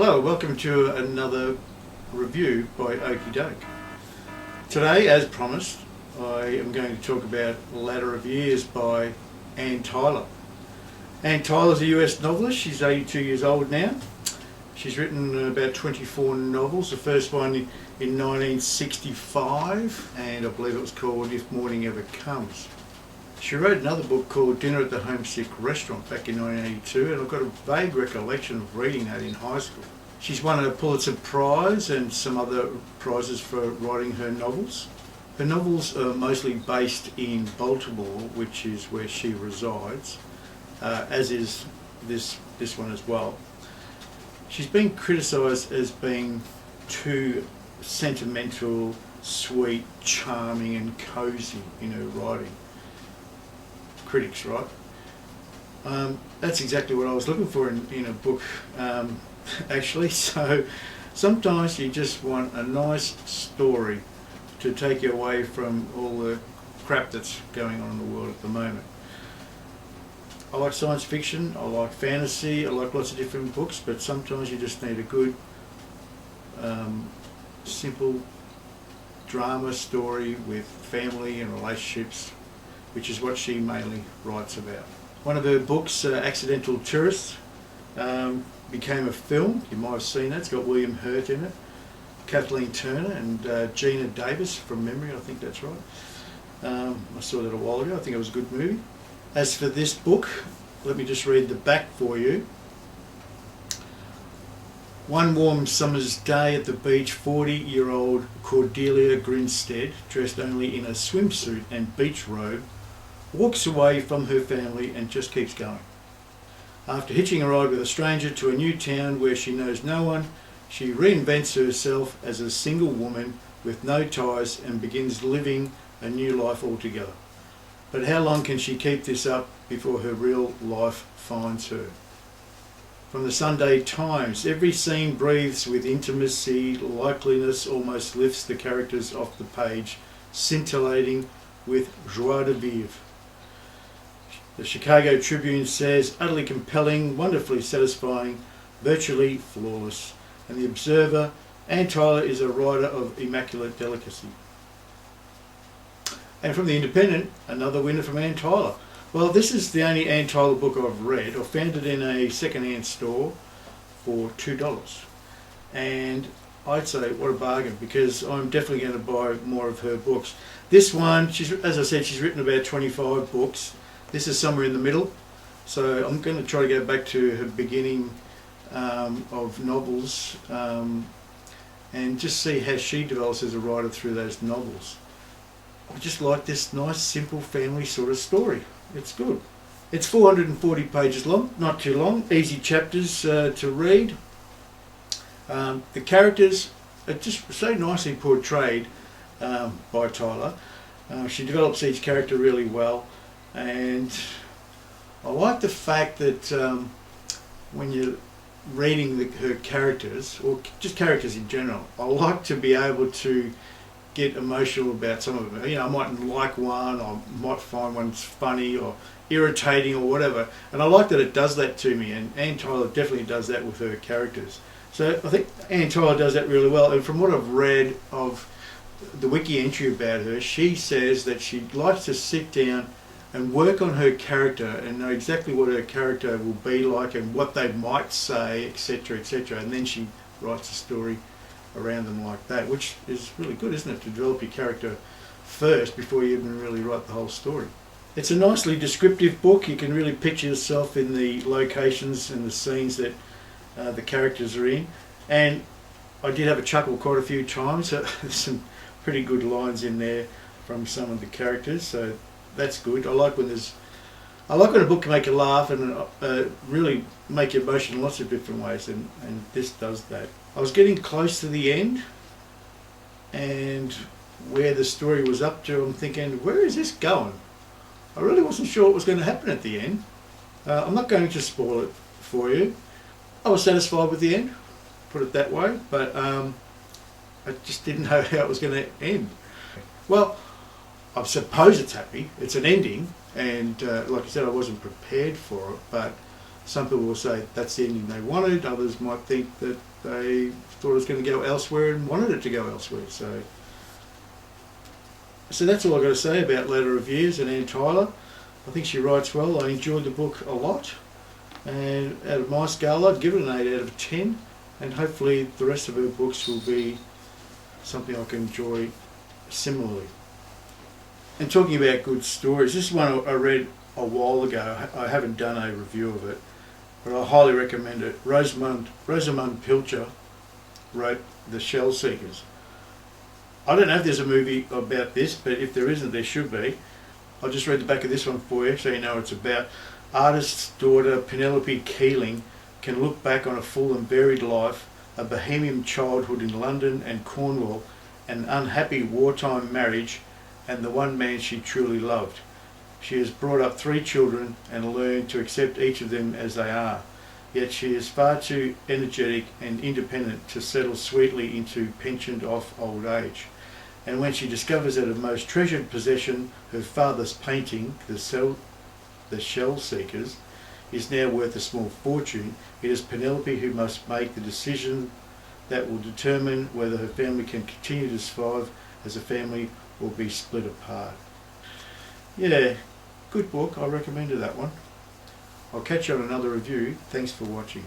Hello, welcome to another review by Okidoke. Today, as promised, I am going to talk about Ladder of Years by Anne Tyler. Anne Tyler's a US novelist. She's 82 years old now. She's written about 24 novels. The first one in 1965, and I believe it was called If Morning Ever Comes. She wrote another book called Dinner at the Homesick Restaurant back in 1982, and I've got a vague recollection of reading that in high school. She's won a Pulitzer Prize and some other prizes for writing her novels. Her novels are mostly based in Baltimore, which is where she resides, as is this one as well. She's been criticised as being too sentimental, sweet, charming and cosy in her writing. Critics, right? That's exactly what I was looking for in a book, actually. So sometimes you just want a nice story to take you away from all the crap that's going on in the world at the moment. I like science fiction, I like fantasy, I like lots of different books, but sometimes you just need a good, simple drama story with family and relationships, which is what she mainly writes about. One of her books, Accidental Tourist, became a film. You might have seen that. It's got William Hurt in it, Kathleen Turner and Gina Davis from memory, I think that's right. I saw that a while ago. I think it was a good movie. As for this book, let me just read the back for you. One warm summer's day at the beach, 40-year-old Cordelia Grinstead, dressed only in a swimsuit and beach robe, walks away from her family and just keeps going. After hitching a ride with a stranger to a new town where she knows no one, she reinvents herself as a single woman with no ties and begins living a new life altogether. But how long can she keep this up before her real life finds her? From the Sunday Times, every scene breathes with intimacy, likeliness almost lifts the characters off the page, scintillating with joie de vivre. The Chicago Tribune says, utterly compelling, wonderfully satisfying, virtually flawless. And the Observer, Anne Tyler is a writer of immaculate delicacy. And from the Independent, another winner from Anne Tyler. Well, this is the only Anne Tyler book I've read. I found it in a second-hand store for $2. And I'd say what a bargain, because I'm definitely going to buy more of her books. This one, as I said, she's written about 25 books. This is somewhere in the middle. So I'm going to try to go back to her beginning of novels and just see how she develops as a writer through those novels. I just like this nice, simple, family sort of story. It's good. It's 440 pages long, not too long, easy chapters to read. The characters are just so nicely portrayed by Tyler. She develops each character really well, and I like the fact that when you're reading her characters, or just characters in general, I like to be able to get emotional about some of them. You know, I mightn't like one, or might find one's funny or irritating or whatever, and I like that it does that to me, and Anne Tyler definitely does that with her characters. So I think Anne Tyler does that really well, and from what I've read of the wiki entry about her, she says that she likes to sit down and work on her character and know exactly what her character will be like and what they might say, etc., etc., and then she writes a story around them like that, which is really good, isn't it, to develop your character first before you even really write the whole story. It's a nicely descriptive book. You can really picture yourself in the locations and the scenes that the characters are in, and I did have a chuckle quite a few times. There's some pretty good lines in there from some of the characters, so that's good. I like when a book can make you laugh and really make you emotional in lots of different ways, and this does that. I was getting close to the end, and where the story was up to, I'm thinking, where is this going? I really wasn't sure what was going to happen at the end. I'm not going to spoil it for you. I was satisfied with the end, put it that way, but I just didn't know how it was going to end. Well, I suppose it's happy. It's an ending, and like I said, I wasn't prepared for it, but Some people will say that's the ending they wanted, others might think that they thought it was going to go elsewhere and wanted it to go elsewhere. So that's all I've got to say about Letter of Years and Anne Tyler. I think she writes well. I enjoyed the book a lot, and out of my scale I'd give it an 8 out of 10, and hopefully the rest of her books will be something I can enjoy similarly. And talking about good stories, this is one I read a while ago. I haven't done a review of it, but I highly recommend it. Rosamund Pilcher wrote The Shell Seekers. I don't know if there's a movie about this, but if there isn't, there should be. I'll just read the back of this one for you so you know what it's about. Artist's daughter Penelope Keeling can look back on a full and varied life, a bohemian childhood in London and Cornwall, an unhappy wartime marriage, and the one man she truly loved. She has brought up 3 children and learned to accept each of them as they are. Yet she is far too energetic and independent to settle sweetly into pensioned-off old age. And when she discovers that her most treasured possession, her father's painting, The Shell Seekers, is now worth a small fortune, it is Penelope who must make the decision that will determine whether her family can continue to survive as a family or be split apart. Yeah, good book. I recommended that one. I'll catch you on another review. Thanks for watching.